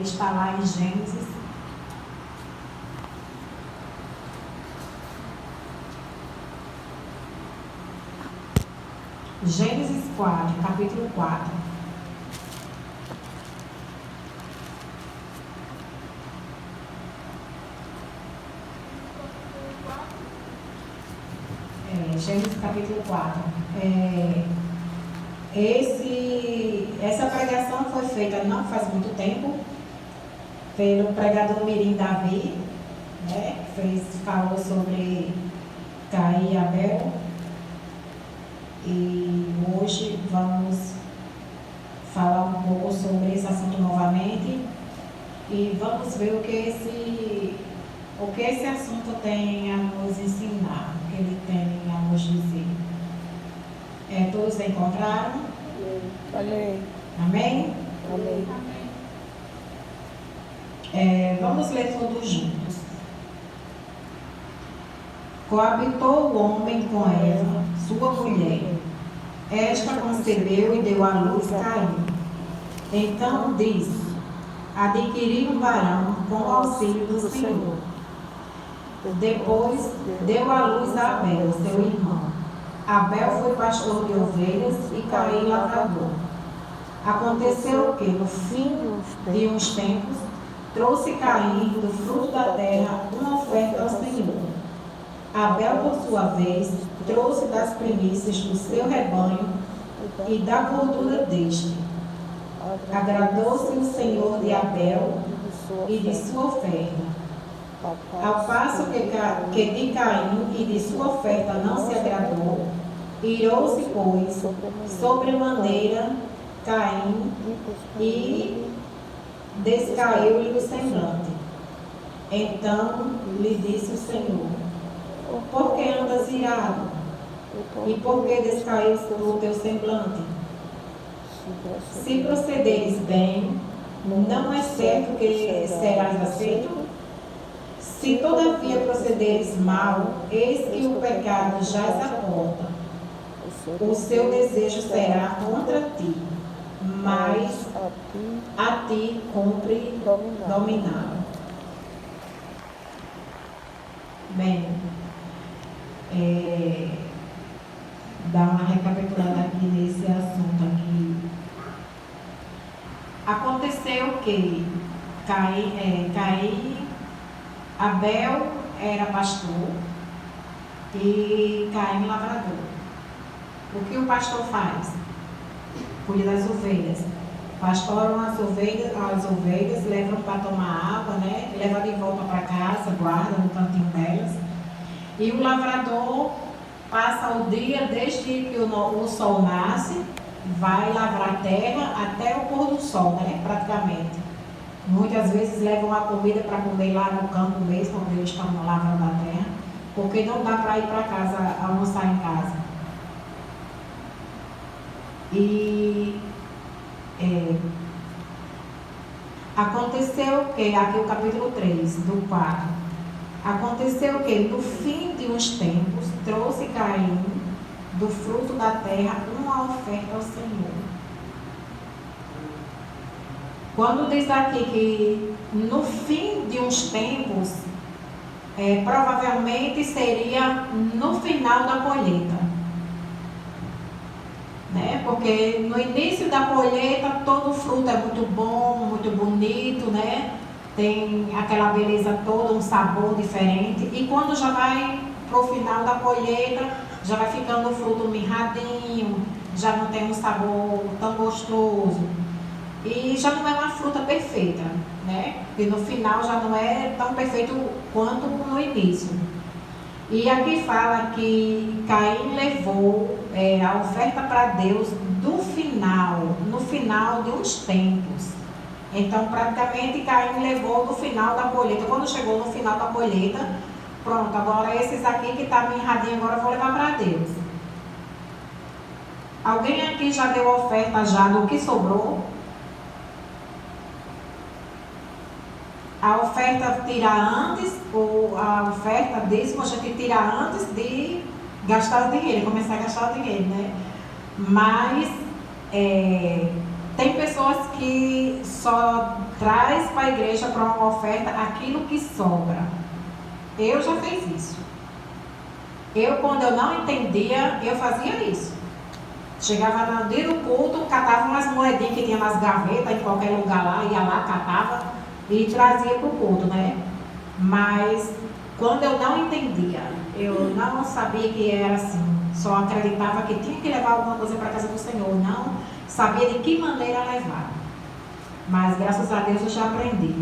Está lá em Gênesis. Gênesis 4, capítulo 4. Gênesis capítulo 4. Essa pregação foi feita não faz muito tempo pelo pregador Mirim Davi, né? Falou sobre Caim e Abel. E hoje vamos falar um pouco sobre esse assunto novamente e vamos ver o que esse assunto tem a nos ensinar, o que ele tem a nos dizer. Todos encontraram? Amém. Amém? Amém. Vamos ler todos juntos. Coabitou o homem com Eva, sua mulher. Esta concebeu e deu à luz Caim. Então disse: adquiri um varão com o auxílio do Senhor. Depois deu à luz a Abel, seu irmão. Abel foi pastor de ovelhas e Caim lavrador. Aconteceu que, no fim de uns tempos, trouxe Caim do fruto da terra uma oferta ao Senhor. Abel, por sua vez, trouxe das primícias do seu rebanho e da gordura deste. Agradou-se o Senhor de Abel e de sua oferta, ao passo que de Caim e de sua oferta não se agradou. Irou-se, pois, sobremaneira Caim e descaiu-lhe o semblante. Então lhe disse o Senhor: por que andas irado? E por que descaiu o teu semblante? Se procederes bem, não é certo que serás aceito? Se todavia procederes mal, eis que o pecado jaz à porta. O seu desejo será contra ti, mas a ti cumpre dominá-lo. Bem, dar uma recapitulada aqui nesse assunto aqui. Aconteceu que Abel era pastor e Caim lavrador. O que o pastor faz? Cuida das ovelhas. Pastoram as ovelhas, levam para tomar água, né? Leva de volta para casa, guarda no cantinho delas. E o lavrador passa o dia desde que o sol nasce, vai lavrar a terra até o pôr do sol, né? Praticamente. Muitas vezes levam a comida para comer lá no campo mesmo, onde eles estão lavrando a terra, porque não dá para ir para casa, almoçar em casa. E aconteceu que, aqui o capítulo 3 do 4, aconteceu que no fim de uns tempos trouxe Caim do fruto da terra uma oferta ao Senhor. Quando diz aqui que no fim de uns tempos, provavelmente seria no final da colheita. Né? Porque no início da colheita todo o fruto é muito bom, muito bonito, né? Tem aquela beleza toda, um sabor diferente. E quando já vai para o final da colheita, já vai ficando o fruto mirradinho, já não tem um sabor tão gostoso. E já não é uma fruta perfeita, né? Porque no final já não é tão perfeito quanto no início. E aqui fala que Caim levou a oferta para Deus no final de uns tempos. Então, praticamente, Caim levou no final da colheita. Quando chegou no final da colheita, pronto, agora esses aqui que estão mirradinhos, agora eu vou levar para Deus. Alguém aqui já deu oferta já do que sobrou? A oferta tira antes, ou a oferta dízimo a gente tira antes de gastar o dinheiro, começar a gastar o dinheiro, né? Mas Tem pessoas que só traz para a igreja para uma oferta aquilo que sobra. Eu já fiz isso. Quando eu não entendia, eu fazia isso. Chegava no dia do culto, catava umas moedinhas que tinha nas gavetas, em qualquer lugar lá, ia lá, catava e trazia para o culto, né? Mas quando eu não entendia, eu não sabia que era assim, só acreditava que tinha que levar alguma coisa para a casa do Senhor, não sabia de que maneira levar. Mas graças a Deus eu já aprendi.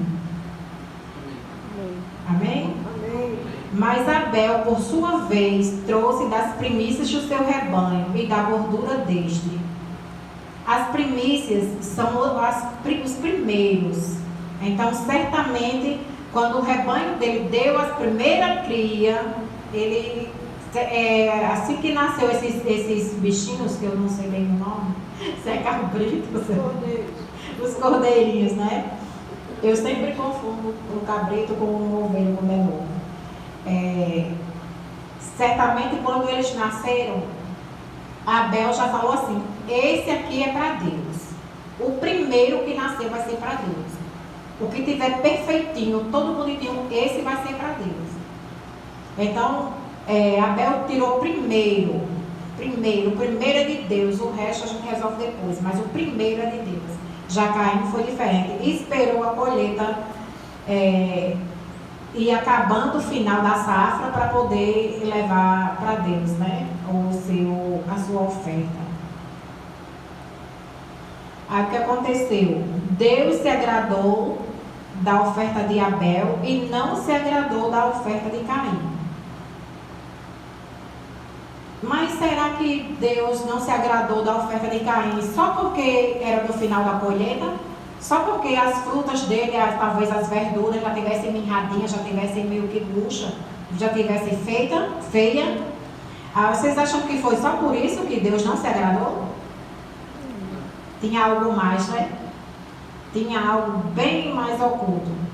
Amém? Amém? Mas Abel, por sua vez, trouxe das primícias do seu rebanho e da gordura deste. As primícias são os primeiros. Então, certamente, quando o rebanho dele deu as primeiras crias, ele, assim que nasceu esses bichinhos, que eu não sei bem o nome, se é cabrito, os cordeirinhos, né? Eu sempre confundo o cabrito com o ovelho quando é novo. Certamente, quando eles nasceram, Abel já falou assim: esse aqui é para Deus. O primeiro que nascer vai ser para Deus. O que tiver perfeitinho, todo bonitinho, esse vai ser para Deus. Então, Abel tirou primeiro. O primeiro é de Deus, o resto a gente resolve depois, mas o primeiro é de Deus. Já Caim foi diferente, esperou a colheita e acabando o final da safra para poder levar para Deus, né? A sua oferta. Aí o que aconteceu? Deus se agradou da oferta de Abel e não se agradou da oferta de Caim. Mas será que Deus não se agradou da oferta de Caim só porque era do final da colheita? Só porque as frutas dele, talvez as verduras já tivessem mirradinhas, já tivessem meio que murcha, já tivessem feia? Vocês acham que foi só por isso que Deus não se agradou? Tinha algo mais, né? Tinha algo bem mais oculto.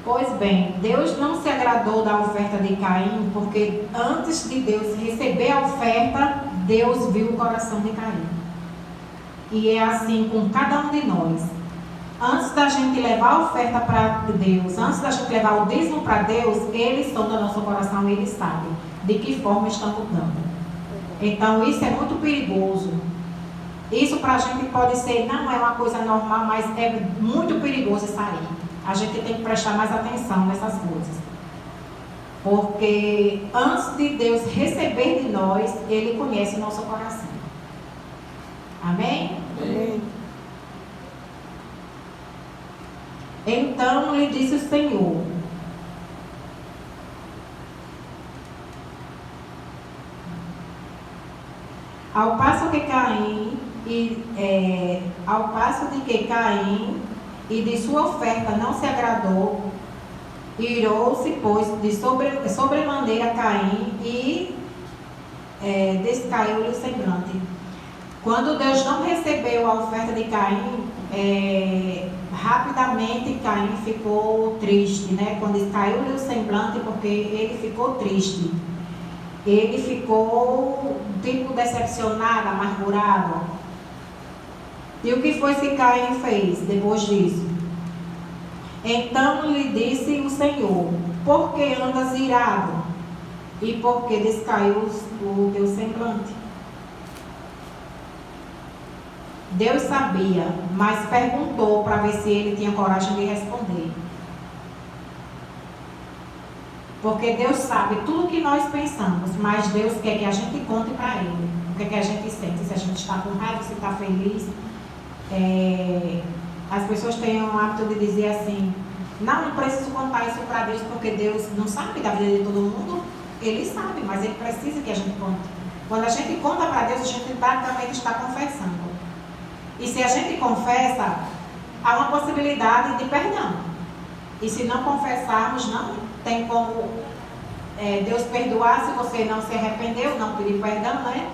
Pois bem, Deus não se agradou da oferta de Caim, porque antes de Deus receber a oferta, Deus viu o coração de Caim. E é assim com cada um de nós. Antes da gente levar a oferta para Deus, antes da gente levar o dízimo para Deus, Ele sonda o nosso coração e Ele sabe de que forma estamos dando. Então isso é muito perigoso. Isso para a gente pode ser, não é uma coisa normal, mas é muito perigoso isso aí. A gente tem que prestar mais atenção nessas coisas. Porque antes de Deus receber de nós, Ele conhece o nosso coração. Amém? Amém. Então lhe disse o Senhor: ao passo de que Caim e de sua oferta não se agradou, irou-se, pois, de sobremaneira Caim e descaiu-lhe o semblante. Quando Deus não recebeu a oferta de Caim, rapidamente Caim ficou triste, né? Quando descaiu-lhe o semblante, porque ele ficou triste. Ele ficou tipo decepcionado, amargurado. E o que foi que Caim fez depois disso? Então lhe disse o Senhor: por que andas irado? E por que descaiu o teu semblante? Deus sabia, mas perguntou para ver se ele tinha coragem de responder. Porque Deus sabe tudo que nós pensamos, mas Deus quer que a gente conte para Ele o que a gente sente, se a gente está com raiva, se está feliz. As pessoas têm o hábito de dizer assim: não preciso contar isso para Deus, porque Deus não sabe da vida de todo mundo. Ele sabe, mas Ele precisa que a gente conte. Quando a gente conta para Deus, a gente praticamente está confessando. E se a gente confessa, há uma possibilidade de perdão. E se não confessarmos, não tem como Deus perdoar se você não se arrependeu, não pedir perdão, né?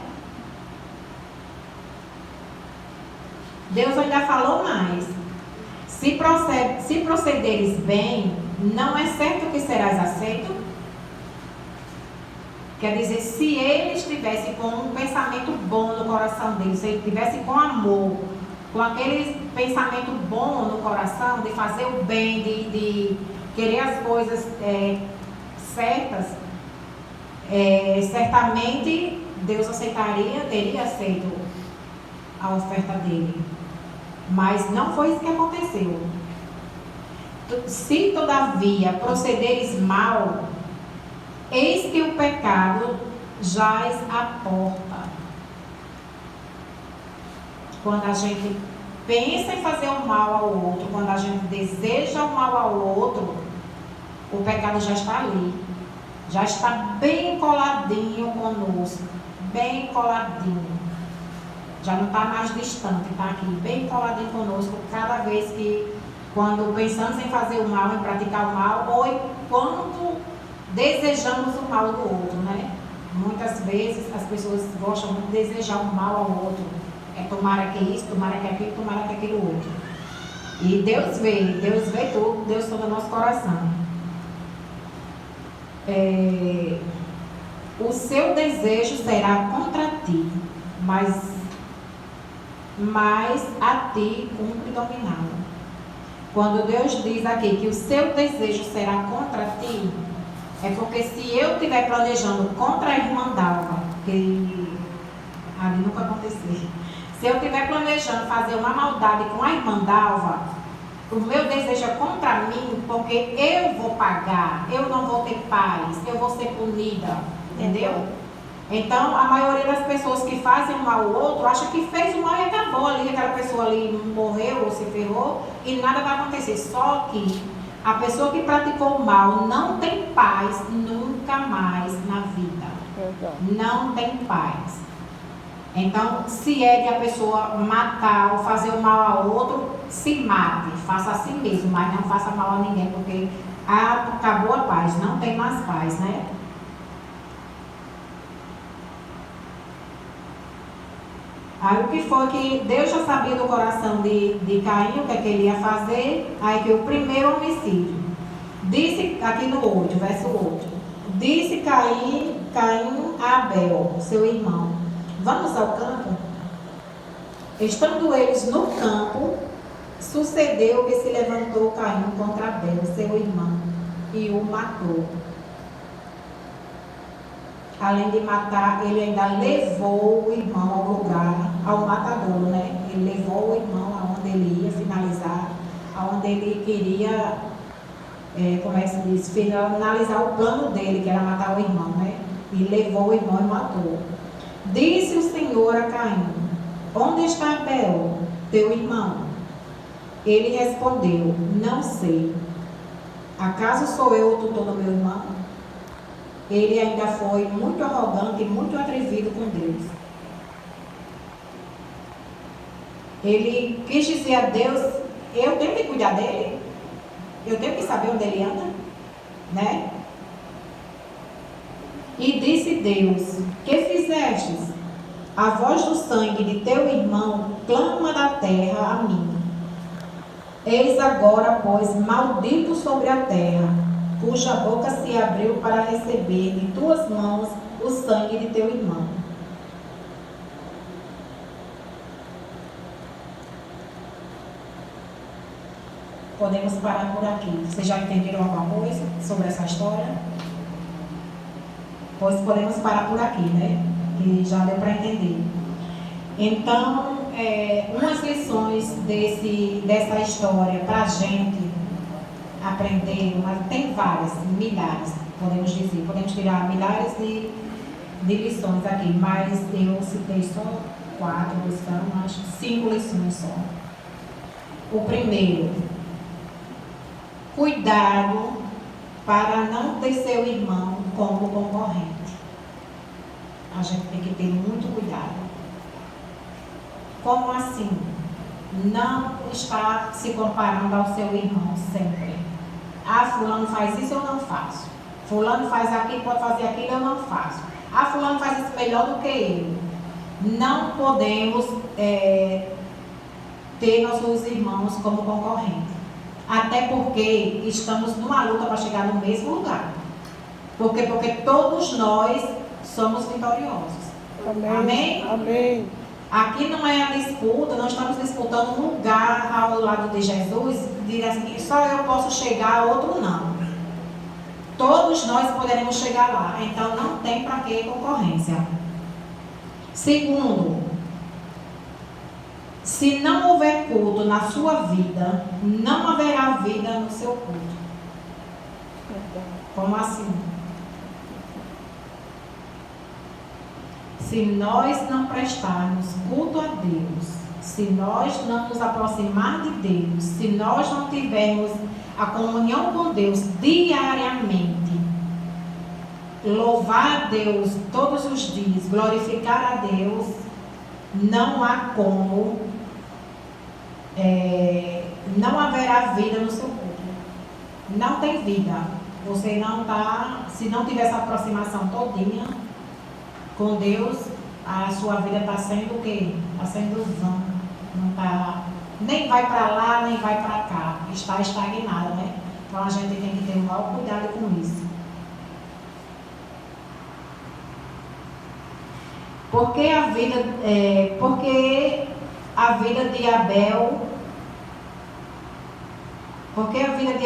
Deus ainda falou mais: se procederes bem, não é certo que serás aceito. Quer dizer, se ele estivesse com um pensamento bom no coração dele, se ele estivesse com amor, com aquele pensamento bom no coração, de fazer o bem, de querer as coisas certas, certamente Deus teria aceito a oferta dele. Mas não foi isso que aconteceu. Se todavia procederes mal, eis que o pecado jaz à porta. Quando a gente pensa em fazer o mal ao outro, quando a gente deseja o mal ao outro, o pecado já está ali. Já está bem coladinho conosco. Bem coladinho. Já não está mais distante, está aqui, bem coladinho conosco, cada vez que, quando pensamos em fazer o mal, em praticar o mal, ou quando desejamos o mal do outro, né? Muitas vezes as pessoas gostam muito de desejar o mal ao outro. Tomara que isso, tomara que aquilo, tomara que aquilo outro. E Deus vê tudo, Deus todo o nosso coração. O seu desejo será contra ti, mas a ti cumpre dominá-lo. Quando Deus diz aqui que o seu desejo será contra ti, é porque se eu estiver planejando contra a irmã Dalva, que ali nunca aconteceu, se eu estiver planejando fazer uma maldade com a irmã Dalva, o meu desejo é contra mim, porque eu vou pagar, eu não vou ter paz, eu vou ser punida, entendeu? Então, a maioria das pessoas que fazem o mal ao outro, acha que fez o mal e acabou ali, aquela pessoa ali morreu ou se ferrou e nada vai acontecer. Só que a pessoa que praticou o mal não tem paz nunca mais na vida. Não tem paz. Então, se é de a pessoa matar ou fazer o mal ao outro, se mate, faça a si mesmo, mas não faça mal a ninguém, porque acabou a paz, não tem mais paz, né? Aí o que foi que Deus já sabia do coração de Caim, o que é que ele ia fazer, aí que o primeiro homicídio. Disse, aqui no 8, verso 8, disse Caim a Abel, seu irmão, vamos ao campo? Estando eles no campo, sucedeu que se levantou Caim contra Abel, seu irmão, e o matou. Além de matar, ele ainda levou o irmão ao lugar, ao matadouro, né? Ele levou o irmão aonde ele ia finalizar, aonde ele queria, como é que se diz, finalizar o plano dele, que era matar o irmão, né? E levou o irmão e matou. Disse o Senhor a Caim, onde está Abel, teu irmão? Ele respondeu, não sei. Acaso sou eu o tutor do meu irmão? Ele ainda foi muito arrogante e muito atrevido com Deus. Ele quis dizer a Deus, eu tenho que cuidar dele, eu tenho que saber onde ele anda, né? E disse Deus, que fizestes? A voz do sangue de teu irmão clama da terra a mim. Eis agora, pois, maldito sobre a terra, cuja boca se abriu para receber de tuas mãos o sangue de teu irmão. Podemos parar por aqui. Vocês já entenderam alguma coisa sobre essa história? Pois podemos parar por aqui, né? Que já deu para entender. Então, umas lições dessa história para a gente aprender, mas tem várias, milhares, podemos dizer, podemos tirar milhares de lições aqui, mas eu citei só 4 lições, acho 5 lições só. O primeiro, cuidado para não ter seu irmão como concorrente. A gente tem que ter muito cuidado. Como assim? Não está se comparando ao seu irmão sempre. Fulano faz isso, eu não faço. Fulano faz aquilo, pode fazer aquilo, eu não faço. Fulano faz isso melhor do que eu. Não podemos ter nossos irmãos como concorrente. Até porque estamos numa luta para chegar no mesmo lugar. Porque todos nós somos vitoriosos. Amém. Amém? Amém. Aqui não é a disputa, não estamos disputando um lugar ao lado de Jesus, dizer assim, só eu posso chegar, outro não. Todos nós poderemos chegar lá, então não tem para que concorrência. Segundo, se não houver culto na sua vida, não haverá vida no seu culto. Como assim? Se nós não prestarmos culto a Deus, se nós não nos aproximar de Deus, se nós não tivermos a comunhão com Deus diariamente, louvar a Deus todos os dias, glorificar a Deus, não há como, não haverá vida no seu corpo. Não tem vida. Você não está, se não tiver essa aproximação todinha com Deus, a sua vida está sendo o quê? Está sendo vã. Não tá, nem vai para lá, nem vai para cá. Está estagnada, né? Então a gente tem que ter o maior cuidado com isso. Porque a vida de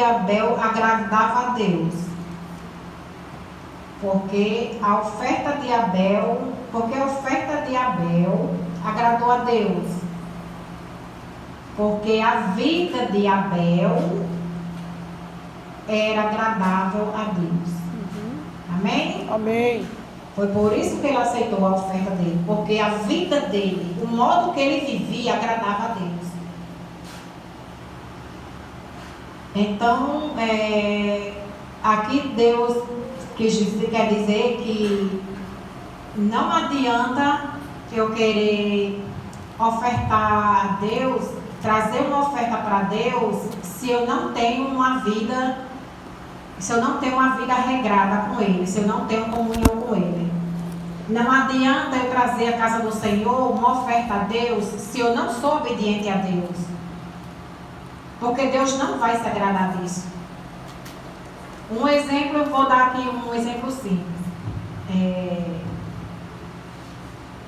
Abel agradava a Deus. Porque a oferta de Abel agradou a Deus. Porque a vida de Abel era agradável a Deus. Amém? Amém. Foi por isso que ele aceitou a oferta dele. Porque a vida dele, o modo que ele vivia, agradava a Deus. Então, aqui Deus quer dizer que não adianta eu querer ofertar a Deus, trazer uma oferta para Deus, se eu não tenho uma vida regrada com Ele, se eu não tenho comunhão com Ele. Não adianta eu trazer à casa do Senhor uma oferta a Deus, se eu não sou obediente a Deus. Porque Deus não vai se agradar disso. Um exemplo, eu vou dar aqui um exemplo simples.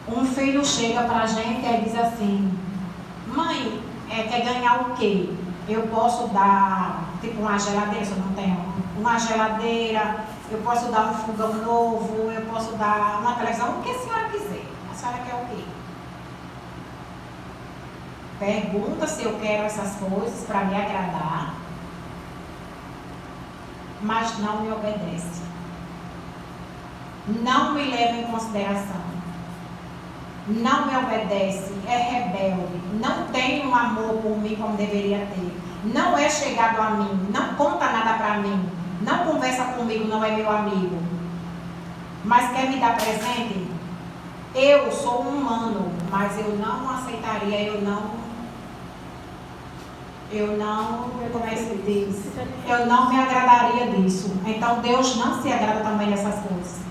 Um filho chega para a gente e diz assim: mãe, quer ganhar o quê? Eu posso dar, tipo, uma geladeira, se eu não tenho uma geladeira, eu posso dar um fogão novo, eu posso dar uma televisão, o que a senhora quiser. A senhora quer o quê? Pergunta se eu quero essas coisas para me agradar, mas não me obedece. Não me leva em consideração. Não me obedece, é rebelde, não tem um amor por mim como deveria ter. Não é chegado a mim, não conta nada para mim, não conversa comigo, não é meu amigo. Mas quer me dar presente? Eu sou um humano, mas eu não aceitaria, eu não, como é que se diz? Eu não me agradaria disso. Então Deus não se agrada também dessas coisas.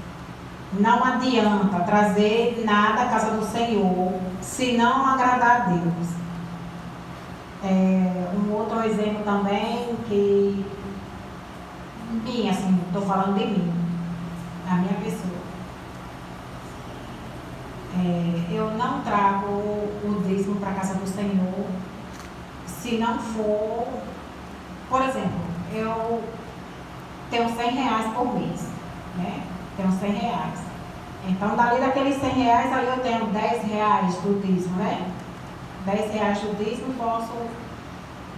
Não adianta trazer nada à casa do Senhor se não agradar a Deus. Um outro exemplo também que assim, estou falando de mim, da minha pessoa. Eu não trago o dízimo para a casa do Senhor se não for, por exemplo, eu tenho R$100 por mês, né? Tenho R$100. Então, dali daqueles R$100, ali eu tenho R$10 do dízimo, né? R$10 do dízimo, posso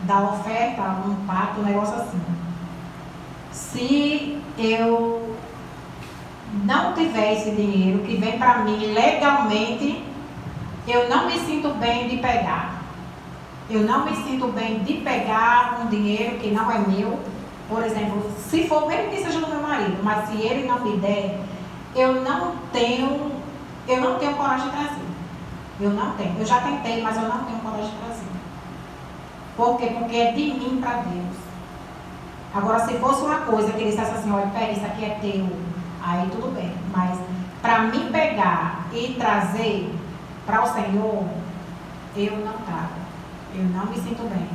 dar oferta, um pacto, um negócio assim. Se eu não tiver esse dinheiro que vem para mim legalmente, eu não me sinto bem de pegar. Eu não me sinto bem de pegar um dinheiro que não é meu. Por exemplo, se for mesmo que seja do meu marido, mas se ele não me der, eu não tenho coragem de trazer. Eu não tenho. Eu já tentei, mas eu não tenho coragem de trazer. Por quê? Porque é de mim para Deus. Agora, se fosse uma coisa que ele dissesse assim, olha, pera, isso aqui é teu, aí tudo bem. Mas para mim pegar e trazer para o Senhor, eu não trago. Eu não me sinto bem.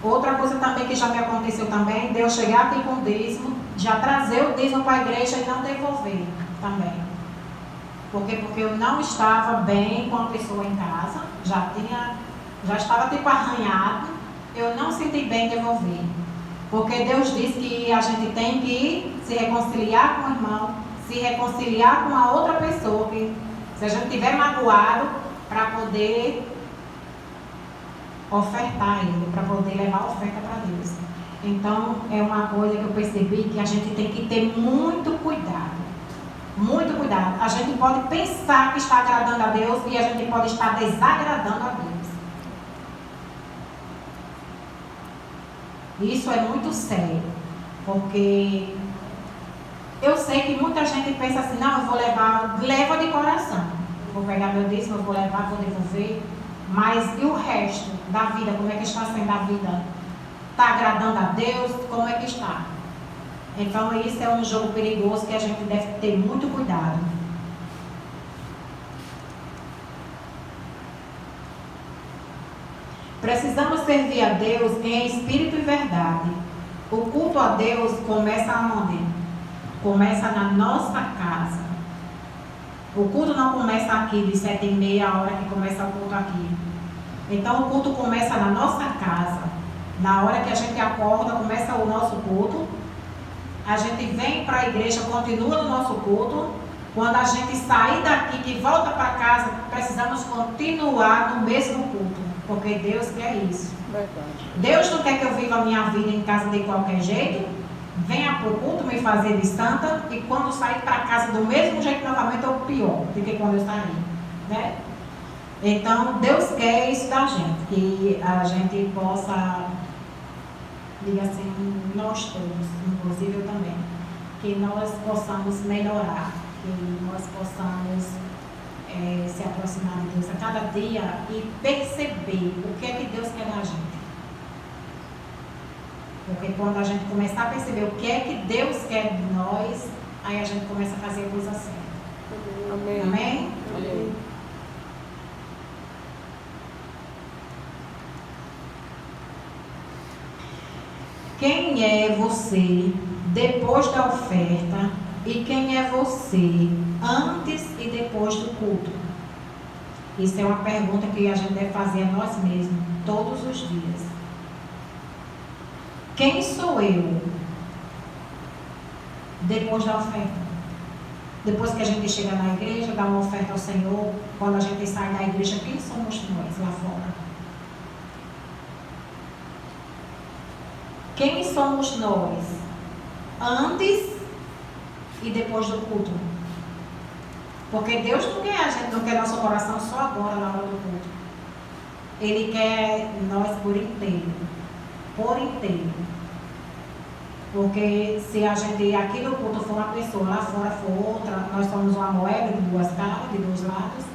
Outra coisa também que já me aconteceu também, de eu chegar aqui com o dízimo, já trazer o dízimo para a igreja e não devolver também. Porque eu não estava bem com a pessoa em casa, já estava tipo arranhado, eu não senti bem devolver. Porque Deus diz que a gente tem que se reconciliar com o irmão, se reconciliar com a outra pessoa, que se a gente estiver magoado, para poder ofertar ele, para poder levar a oferta para Deus. Então, é uma coisa que eu percebi que a gente tem que ter muito cuidado. Muito cuidado. A gente pode pensar que está agradando a Deus e a gente pode estar desagradando a Deus. Isso é muito sério, porque eu sei que muita gente pensa assim, não, eu vou levar, leva de coração. Vou pegar meu dízimo, eu vou levar, vou devolver. Mas e o resto da vida? Como é que está sendo a vida? Está agradando a Deus? Como é que está? Então isso é um jogo perigoso que a gente deve ter muito cuidado. Precisamos servir a Deus em espírito e verdade. O culto a Deus começa aonde? Começa na nossa casa. O culto não começa aqui de 7h30, a hora que começa o culto aqui. Então o culto começa na nossa casa. Na hora que a gente acorda, começa o nosso culto. A gente vem para a igreja, continua no nosso culto. Quando a gente sair daqui, que volta para casa, precisamos continuar no mesmo culto. Porque Deus quer isso. Verdade. Deus não quer que eu viva a minha vida em casa de qualquer jeito. Venha para o culto me fazer de santa. E quando sair para casa do mesmo jeito novamente, ou pior do que quando eu saí. Né? Então, Deus quer isso da gente. Que a gente possa, diga assim, nós todos, inclusive eu também, que nós possamos melhorar, que nós possamos se aproximar de Deus a cada dia e perceber o que é que Deus quer da gente. Porque quando a gente começar a perceber o que é que Deus quer de nós, aí a gente começa a fazer a coisa certa. Amém. Amém? Amém. Quem é você depois da oferta e quem é você antes e depois do culto? Isso é uma pergunta que a gente deve fazer a nós mesmos todos os dias. Quem sou eu depois da oferta? Depois que a gente chega na igreja, dá uma oferta ao Senhor, quando a gente sai da igreja, quem somos nós lá fora? Quem somos nós antes e depois do culto? Porque Deus não quer a gente, não quer nosso coração só agora na hora do culto. Ele quer nós por inteiro. Por inteiro. Porque se a gente aqui no culto for uma pessoa, lá fora for outra, nós somos uma moeda de duas caras, de dois lados.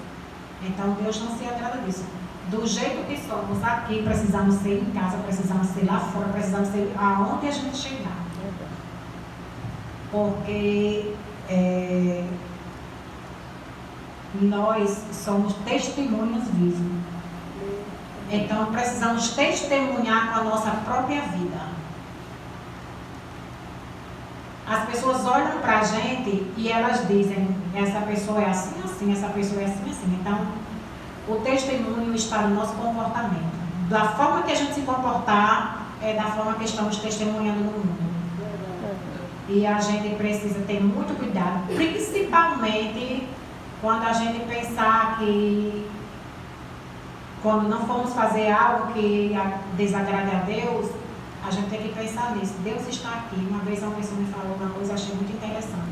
Então Deus não se agrada disso. Do jeito que somos aqui, precisamos ser em casa, precisamos ser lá fora, precisamos ser aonde a gente chegar. Porque nós somos testemunhas vivas. Então precisamos testemunhar com a nossa própria vida. As pessoas olham para a gente e elas dizem, essa pessoa é assim, assim, essa pessoa é assim, assim. Então, o testemunho está no nosso comportamento. Da forma que a gente se comportar, é da forma que estamos testemunhando no mundo. E a gente precisa ter muito cuidado, principalmente quando a gente pensar que, quando não formos fazer algo que desagrade a Deus, a gente tem que pensar nisso. Deus está aqui. Uma vez uma pessoa me falou uma coisa, achei muito interessante.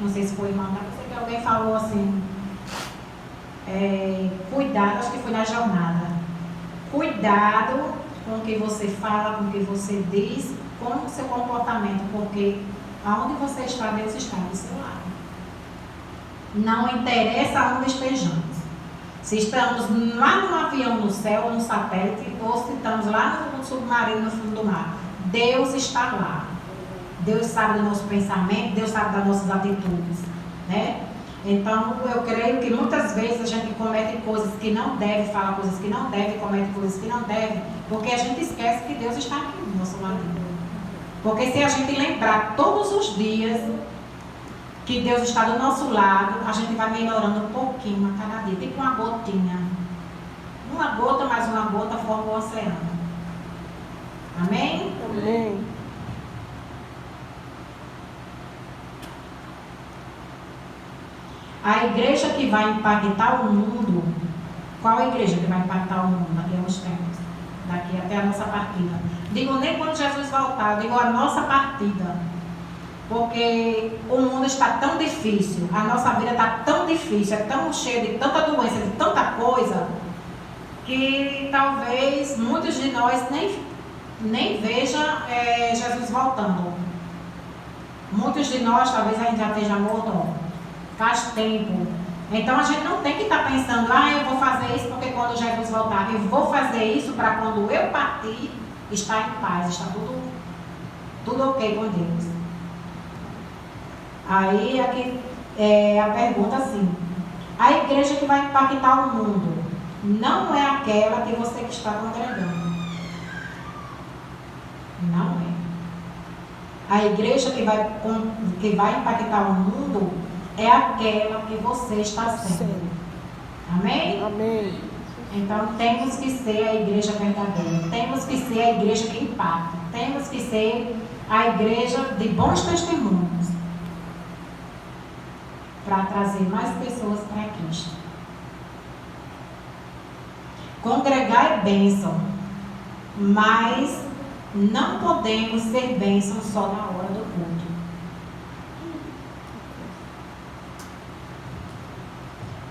Não sei se foi irmã, não sei que alguém falou assim, cuidado, acho que foi na jornada. Cuidado com o que você fala, com o que você diz, com o seu comportamento, porque aonde você está, Deus está do seu lado. Não interessa onde estejamos. Se estamos lá no avião no céu, no satélite, ou se estamos lá no submarino no fundo do mar, Deus está lá. Deus sabe do nosso pensamento, Deus sabe das nossas atitudes, né? Então, eu creio que muitas vezes a gente comete coisas que não deve, fala coisas que não deve, comete coisas que não deve, porque a gente esquece que Deus está aqui do nosso lado. Porque se a gente lembrar todos os dias que Deus está do nosso lado, a gente vai melhorando um pouquinho a cada dia, tipo uma gotinha. Uma gota mais uma gota forma o oceano. Amém? Amém. A igreja que vai impactar o mundo, qual a igreja que vai impactar o mundo daqui a uns tempos? Daqui até a nossa partida. Digo nem quando Jesus voltar, digo a nossa partida. Porque o mundo está tão difícil, a nossa vida está tão difícil, é tão cheia de tanta doença, de tanta coisa, que talvez muitos de nós nem vejam Jesus voltando. Muitos de nós talvez a gente já esteja morto faz tempo. Então a gente não tem que estar pensando, eu vou fazer isso porque quando Jesus voltar, eu vou fazer isso para quando eu partir, estar em paz, está tudo ok com Deus. Aí aqui a pergunta assim, a igreja que vai impactar o mundo não é aquela que você que está congregando. Não é. A igreja que vai impactar o mundo é aquela que você está sendo. Amém? Amém. Então temos que ser a igreja verdadeira. Temos que ser a igreja que impacta. Temos que ser a igreja de bons testemunhos. Para trazer mais pessoas para Cristo. Congregar é bênção, mas não podemos ser bênção só na hora do culto.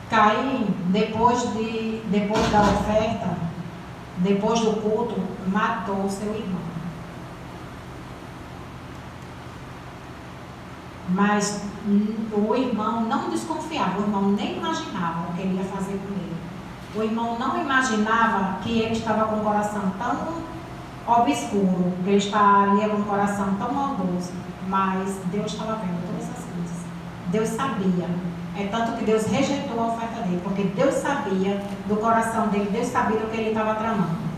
Caim, depois da oferta, depois do culto, matou seu irmão. Mas o irmão não desconfiava, o irmão nem imaginava o que ele ia fazer com ele. O irmão não imaginava que ele estava com o coração tão obscuro, que ele estaria com o coração tão maldoso. Mas Deus estava vendo todas essas coisas. Deus sabia. É tanto que Deus rejeitou a oferta dele, porque Deus sabia do coração dele, Deus sabia do que ele estava tramando.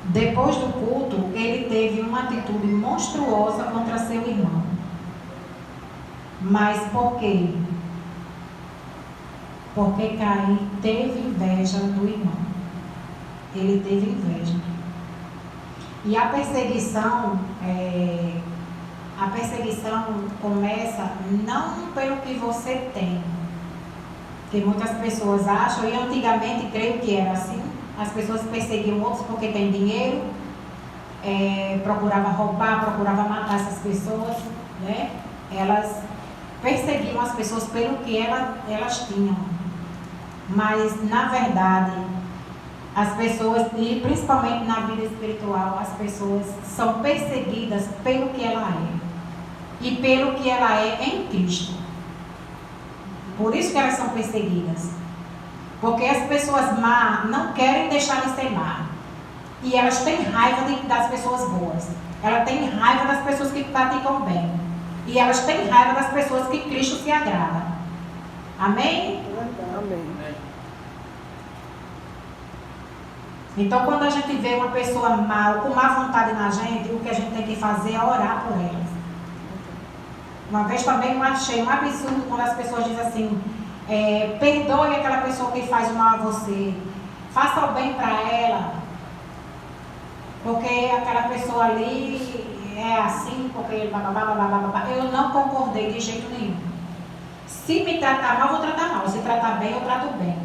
Depois do culto, ele teve uma atitude monstruosa contra seu irmão. Mas por quê? Porque Caim teve inveja do irmão. Ele teve inveja. E a perseguição começa não pelo que você tem. Que muitas pessoas acham, e antigamente creio que era assim. As pessoas perseguiam outros porque têm dinheiro, procuravam roubar, procuravam matar essas pessoas, né? Elas perseguiam as pessoas pelo que elas tinham. Mas, na verdade, as pessoas, e principalmente na vida espiritual, as pessoas são perseguidas pelo que ela é. E pelo que ela é em Cristo. Por isso que elas são perseguidas. Porque as pessoas má não querem deixar de ser má. E elas têm raiva das pessoas boas. Elas têm raiva das pessoas que praticam bem. E elas têm raiva das pessoas que Cristo se agrada. Amém? Amém. Então, quando a gente vê uma pessoa mal, com má vontade na gente, o que a gente tem que fazer é orar por elas. Uma vez também eu achei um absurdo quando as pessoas dizem assim, perdoe aquela pessoa que faz o mal a você, faça o bem para ela, porque aquela pessoa ali é assim, porque babá. Eu não concordei de jeito nenhum. Se me tratar mal, eu vou tratar mal. Se tratar bem, eu trato bem.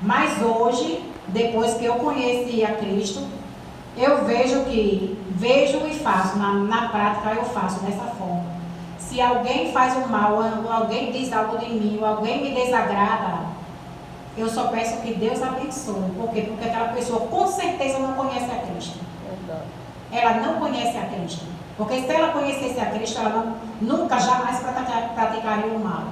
Mas hoje, depois que eu conheci a Cristo, eu vejo e faço, na prática eu faço dessa forma. Se alguém faz o mal, alguém diz algo de mim, ou alguém me desagrada, eu só peço que Deus abençoe. Por quê? Porque aquela pessoa com certeza não conhece a Cristo. Ela não conhece a Cristo. Porque se ela conhecesse a Cristo, ela nunca, jamais praticaria o mal.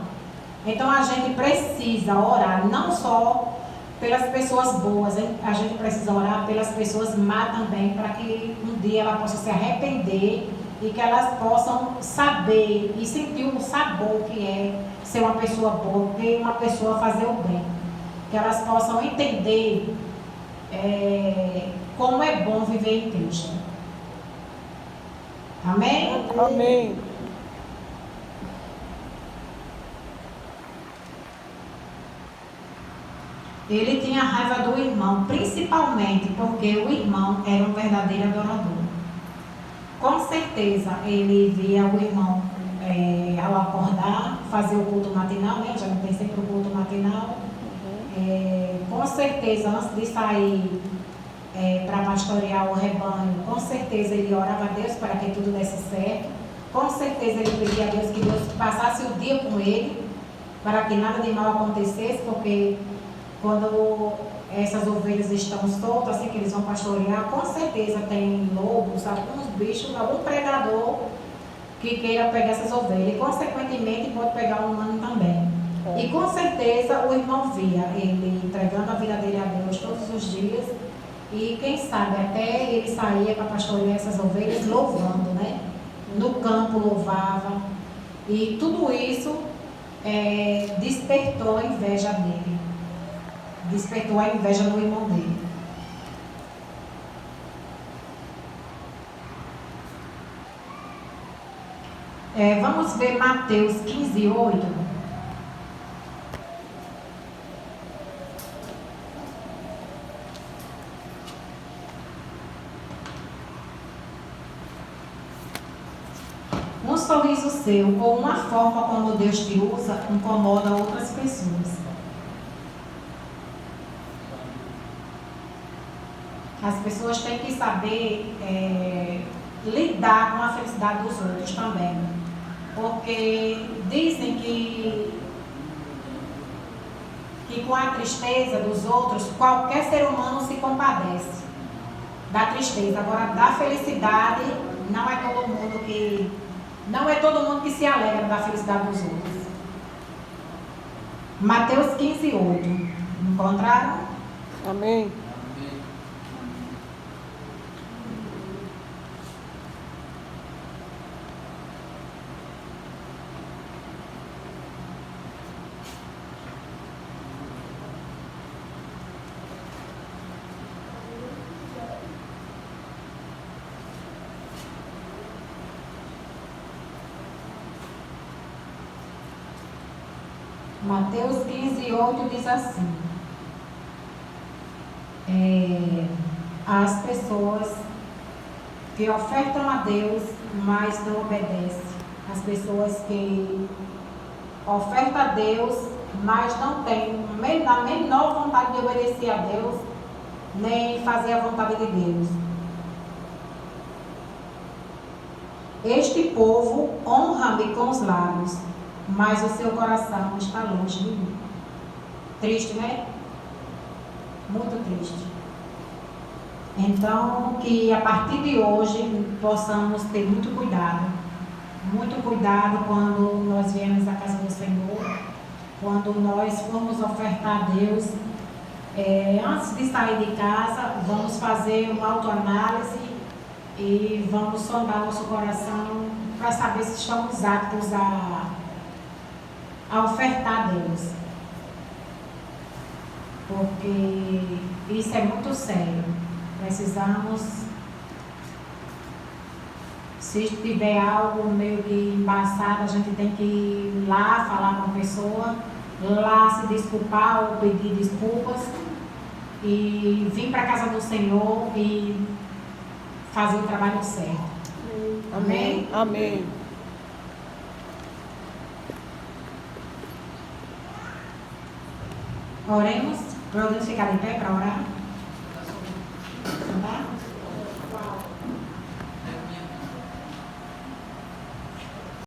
Então a gente precisa orar, não só pelas pessoas boas, hein? A gente precisa orar pelas pessoas más também, para que um dia ela possa se arrepender e que elas possam saber e sentir o sabor que é ser uma pessoa boa, ter uma pessoa fazer o bem. Que elas possam entender como é bom viver em Cristo. Amém? Amém. Ele tinha raiva do irmão, principalmente porque o irmão era um verdadeiro adorador. Com certeza ele via o irmão ao acordar, fazer o culto matinal, né? Já não tem sempre o culto matinal. Com certeza, antes de sair para pastorear o rebanho, com certeza ele orava a Deus para que tudo desse certo. Com certeza ele pedia a Deus que Deus passasse o dia com ele, para que nada de mal acontecesse, porque quando essas ovelhas estão soltas, assim que eles vão pastorear, com certeza tem lobos, alguns bichos, algum predador que queira pegar essas ovelhas. E, consequentemente, pode pegar um humano também. E, com certeza, o irmão via ele entregando a vida dele a Deus todos os dias. E, quem sabe, até ele saía para pastorear essas ovelhas louvando, né? No campo louvava. E tudo isso despertou a inveja dele. Despertou a inveja no irmão dele. Vamos ver Mateus 15:8. Um sorriso seu ou uma forma como Deus te usa incomoda outras pessoas. As pessoas têm que saber lidar com a felicidade dos outros também. Porque dizem que com a tristeza dos outros, qualquer ser humano se compadece da tristeza. Agora, da felicidade, não é todo mundo que se alegra da felicidade dos outros. Mateus 15:8. Encontraram? Amém. Mateus 15:8 diz assim: as pessoas que ofertam a Deus, mas não obedecem. As pessoas que ofertam a Deus, mas não têm a menor vontade de obedecer a Deus, nem fazer a vontade de Deus. Este povo honra-me com os lábios, mas o seu coração está longe de mim. Triste, né? Muito triste. Então, que a partir de hoje possamos ter muito cuidado quando nós viemos à casa do Senhor, quando nós formos ofertar a Deus. Antes de sair de casa, vamos fazer uma autoanálise e vamos sondar nosso coração para saber se estamos aptos a ofertar a Deus. Porque isso é muito sério. Precisamos, se tiver algo meio que embaçado, a gente tem que ir lá falar com a pessoa, lá se desculpar ou pedir desculpas e vir para a casa do Senhor e fazer o trabalho certo. Amém? Amém. Oremos. Podemos ficar de pé para orar?